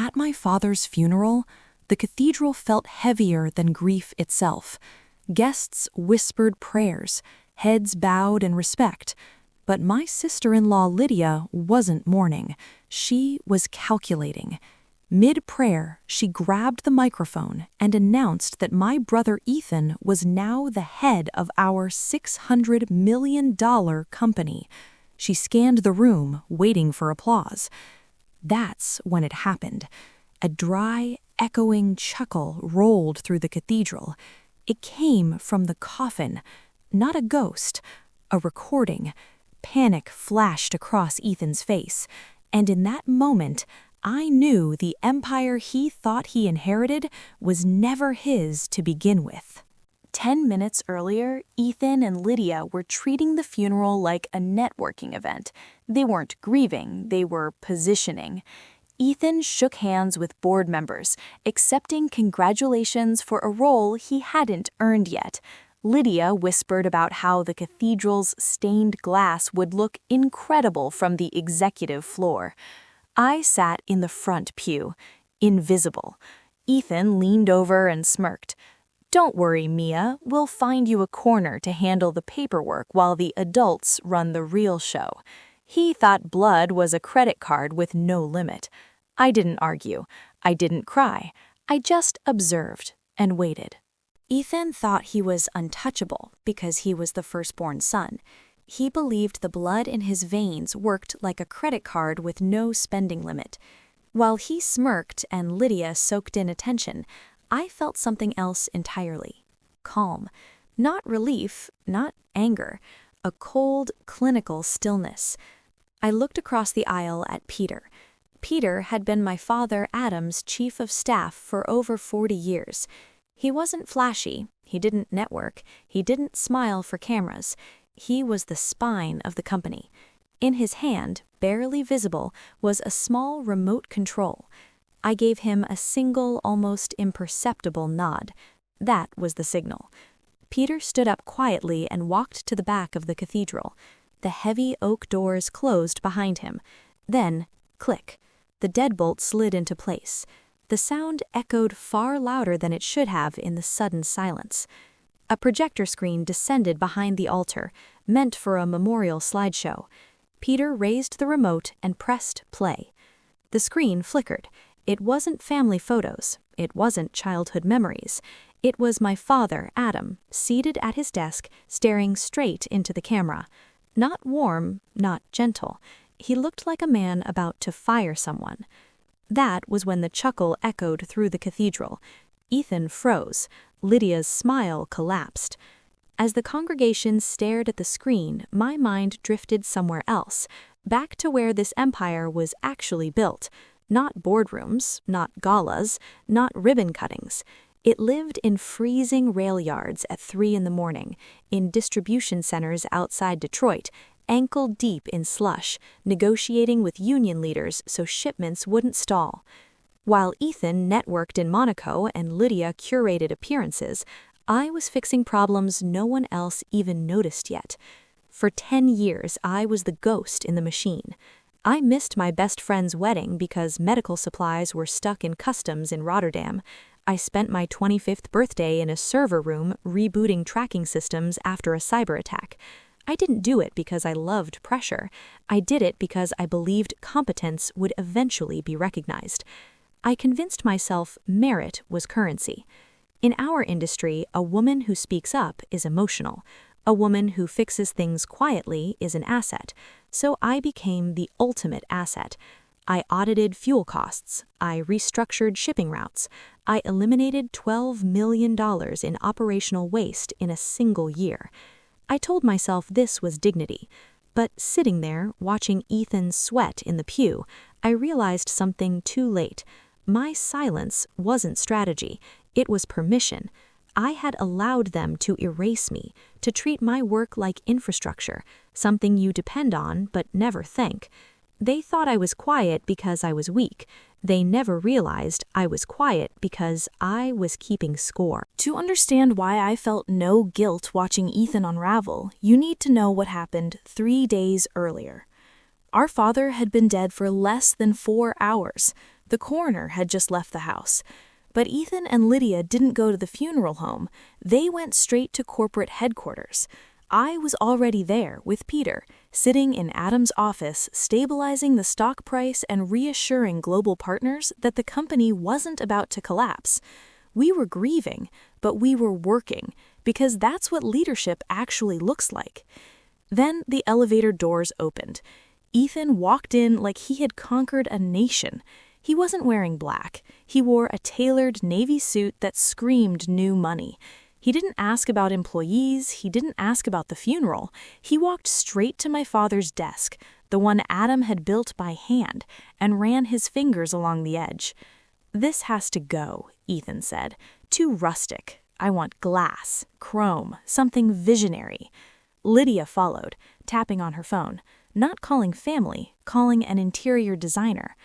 At my father's funeral, the cathedral felt heavier than grief itself. Guests whispered prayers, heads bowed in respect. But my sister-in-law Lydia wasn't mourning. She was calculating. Mid-prayer, she grabbed the microphone and announced that my brother Ethan was now the head of our $600 million company. She scanned the room, waiting for applause. That's when it happened. A dry, echoing chuckle rolled through the cathedral. It came from the coffin, not a ghost, a recording. Panic flashed across Ethan's face, and in that moment, I knew the empire he thought he inherited was never his to begin with. 10 minutes earlier, Ethan and Lydia were treating the funeral like a networking event. They weren't grieving, they were positioning. Ethan shook hands with board members, accepting congratulations for a role he hadn't earned yet. Lydia whispered about how the cathedral's stained glass would look incredible from the executive floor. I sat in the front pew, invisible. Ethan leaned over and smirked. "Don't worry, Mia, we'll find you a corner to handle the paperwork while the adults run the real show." He thought blood was a credit card with no limit. I didn't argue. I didn't cry. I just observed and waited. Ethan thought he was untouchable because he was the firstborn son. He believed the blood in his veins worked like a credit card with no spending limit. While he smirked and Lydia soaked in attention, I felt something else entirely. Calm. Not relief, not anger. A cold, clinical stillness. I looked across the aisle at Peter. Peter had been my father Adam's chief of staff for over 40 years. He wasn't flashy, he didn't network, he didn't smile for cameras. He was the spine of the company. In his hand, barely visible, was a small remote control. I gave him a single, almost imperceptible nod. That was the signal. Peter stood up quietly and walked to the back of the cathedral. The heavy oak doors closed behind him. Then, click. The deadbolt slid into place. The sound echoed far louder than it should have in the sudden silence. A projector screen descended behind the altar, meant for a memorial slideshow. Peter raised the remote and pressed play. The screen flickered. It wasn't family photos. It wasn't childhood memories. It was my father, Adam, seated at his desk, staring straight into the camera. Not warm, not gentle. He looked like a man about to fire someone. That was when the chuckle echoed through the cathedral. Ethan froze. Lydia's smile collapsed. As the congregation stared at the screen, my mind drifted somewhere else, back to where this empire was actually built. Not boardrooms, not galas, not ribbon cuttings. It lived in freezing rail yards at 3 a.m, in distribution centers outside Detroit, ankle deep in slush, negotiating with union leaders so shipments wouldn't stall. While Ethan networked in Monaco and Lydia curated appearances, I was fixing problems no one else even noticed yet. For 10 years, I was the ghost in the machine. I missed my best friend's wedding because medical supplies were stuck in customs in Rotterdam. I spent my 25th birthday in a server room rebooting tracking systems after a cyber attack. I didn't do it because I loved pressure. I did it because I believed competence would eventually be recognized. I convinced myself merit was currency. In our industry, a woman who speaks up is emotional. A woman who fixes things quietly is an asset. So I became the ultimate asset. I audited fuel costs. I restructured shipping routes. I eliminated $12 million in operational waste in a single year. I told myself this was dignity. But sitting there, watching Ethan sweat in the pew, I realized something too late. My silence wasn't strategy. It was permission. I had allowed them to erase me, to treat my work like infrastructure, something you depend on but never thank. They thought I was quiet because I was weak. They never realized I was quiet because I was keeping score. To understand why I felt no guilt watching Ethan unravel, you need to know what happened 3 days earlier. Our father had been dead for less than 4 hours. The coroner had just left the house. But Ethan and Lydia didn't go to the funeral home. They went straight to corporate headquarters. I was already there with Peter, sitting in Adam's office, stabilizing the stock price and reassuring global partners that the company wasn't about to collapse. We were grieving, but we were working, because that's what leadership actually looks like. Then the elevator doors opened. Ethan walked in like he had conquered a nation. He wasn't wearing black. He wore a tailored navy suit that screamed new money. He didn't ask about employees. He didn't ask about the funeral. He walked straight to my father's desk, the one Adam had built by hand, and ran his fingers along the edge. "This has to go," Ethan said. "Too rustic. I want glass, chrome, something visionary." Lydia followed, tapping on her phone, not calling family, calling an interior designer.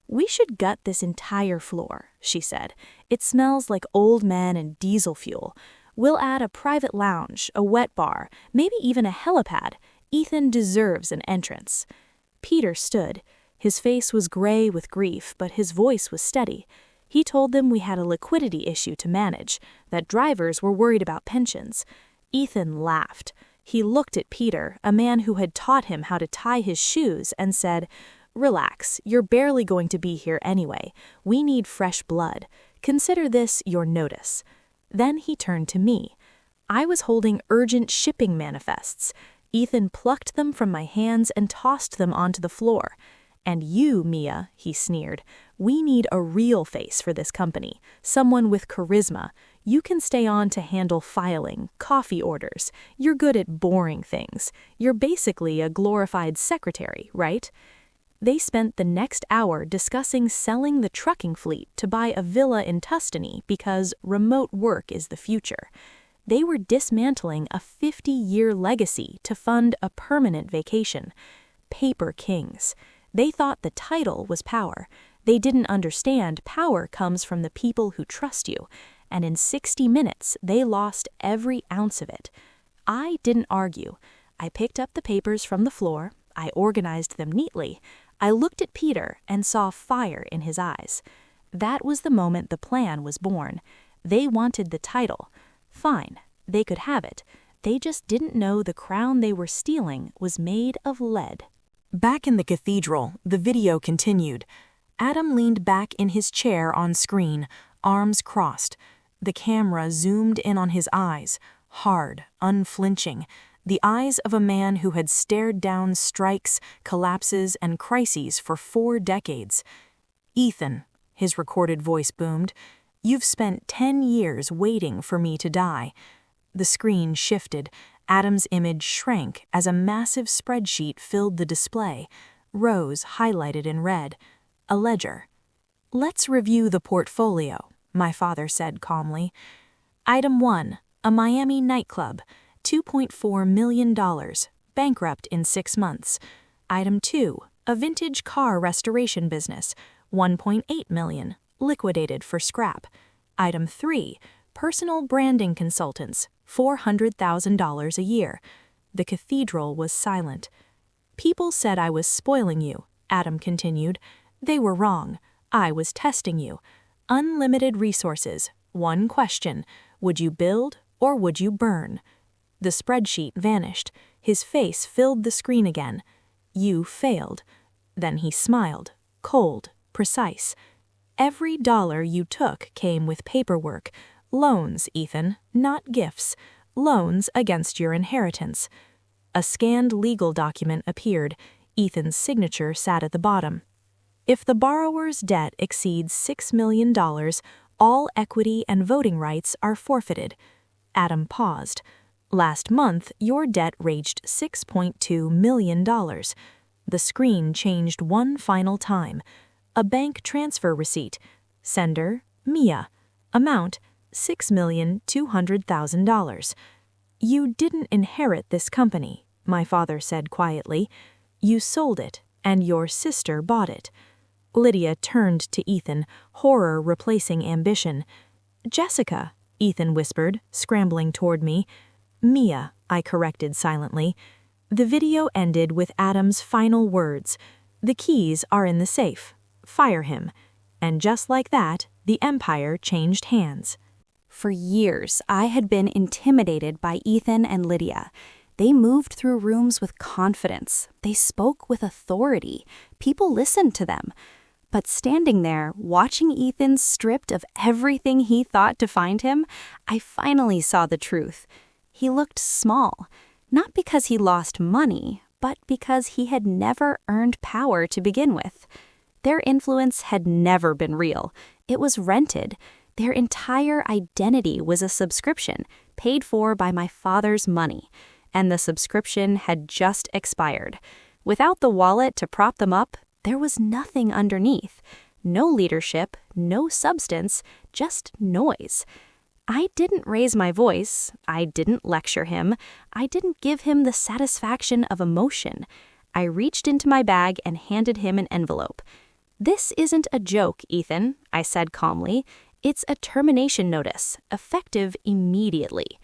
"We should gut this entire floor," she said. "It smells like old men and diesel fuel. We'll add a private lounge, a wet bar, maybe even a helipad. Ethan deserves an entrance." Peter stood. His face was gray with grief, but his voice was steady. He told them we had a liquidity issue to manage, that drivers were worried about pensions. Ethan laughed. He looked at Peter, a man who had taught him how to tie his shoes, and said, "Relax, you're barely going to be here anyway. We need fresh blood. Consider this your notice." Then he turned to me. I was holding urgent shipping manifests. Ethan plucked them from my hands and tossed them onto the floor. "And you, Mia," he sneered, "we need a real face for this company, someone with charisma. You can stay on to handle filing, coffee orders. You're good at boring things. You're basically a glorified secretary, right?" They spent the next hour discussing selling the trucking fleet to buy a villa in Tuscany because remote work is the future. They were dismantling a 50-year legacy to fund a permanent vacation. Paper kings. They thought the title was power. They didn't understand power comes from the people who trust you, and in 60 minutes they lost every ounce of it. I didn't argue. I picked up the papers from the floor. I organized them neatly. I looked at Peter and saw fire in his eyes. That was the moment the plan was born. They wanted the title. Fine, they could have it. They just didn't know the crown they were stealing was made of lead. Back in the cathedral, the video continued. Adam leaned back in his chair on screen, arms crossed. The camera zoomed in on his eyes, hard, unflinching. The eyes of a man who had stared down strikes, collapses, and crises for 4 decades. "Ethan," his recorded voice boomed, "you've spent 10 years waiting for me to die." The screen shifted. Adam's image shrank as a massive spreadsheet filled the display, rows highlighted in red. A ledger. "Let's review the portfolio," my father said calmly. "Item 1, a Miami nightclub. $2.4 million, bankrupt in 6 months. Item 2, a vintage car restoration business, $1.8 million, liquidated for scrap. Item 3, personal branding consultants, $400,000 a year. The cathedral was silent. "People said I was spoiling you," Adam continued. "They were wrong. I was testing you. Unlimited resources. One question. Would you build or would you burn?" The spreadsheet vanished. His face filled the screen again. "You failed." Then he smiled, cold, precise. "Every dollar you took came with paperwork. Loans, Ethan, not gifts. Loans against your inheritance." A scanned legal document appeared. Ethan's signature sat at the bottom. "If the borrower's debt exceeds $6 million, all equity and voting rights are forfeited." Adam paused. "Last month, your debt reached $6.2 million. The screen changed one final time. A bank transfer receipt. Sender, Mia. Amount, $6,200,000. "You didn't inherit this company," my father said quietly. "You sold it, and your sister bought it." Lydia turned to Ethan, horror replacing ambition. "Jessica," Ethan whispered, scrambling toward me. "Mia," I corrected silently. The video ended with Adam's final words. "The keys are in the safe. Fire him." And just like that, the empire changed hands. For years, I had been intimidated by Ethan and Lydia. They moved through rooms with confidence. They spoke with authority. People listened to them. But standing there, watching Ethan stripped of everything he thought to find him, I finally saw the truth. He looked small, not because he lost money, but because he had never earned power to begin with. Their influence had never been real. It was rented. Their entire identity was a subscription, paid for by my father's money. And the subscription had just expired. Without the wallet to prop them up, there was nothing underneath. No leadership, no substance, just noise. I didn't raise my voice. I didn't lecture him. I didn't give him the satisfaction of emotion. I reached into my bag and handed him an envelope. "This isn't a joke, Ethan," I said calmly. "It's a termination notice, effective immediately."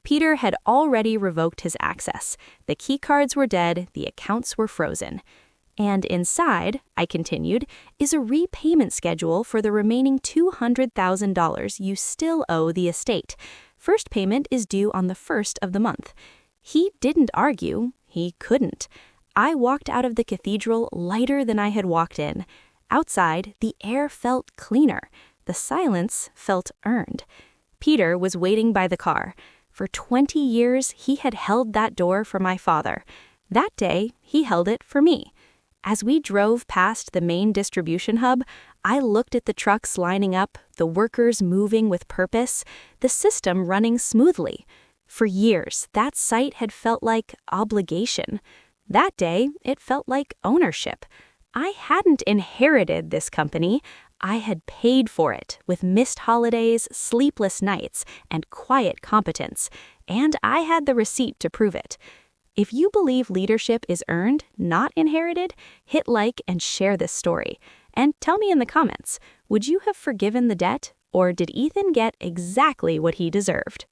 Peter had already revoked his access. The keycards were dead, the accounts were frozen. "And inside," I continued, "is a repayment schedule for the remaining $200,000 you still owe the estate. First payment is due on the 1st of the month." He didn't argue. He couldn't. I walked out of the cathedral lighter than I had walked in. Outside, the air felt cleaner. The silence felt earned. Peter was waiting by the car. For 20 years, he had held that door for my father. That day, he held it for me. As we drove past the main distribution hub, I looked at the trucks lining up, the workers moving with purpose, the system running smoothly. For years, that site had felt like obligation. That day, it felt like ownership. I hadn't inherited this company. I had paid for it with missed holidays, sleepless nights, and quiet competence, and I had the receipt to prove it. If you believe leadership is earned, not inherited, hit like and share this story. And tell me in the comments, would you have forgiven the debt, or did Ethan get exactly what he deserved?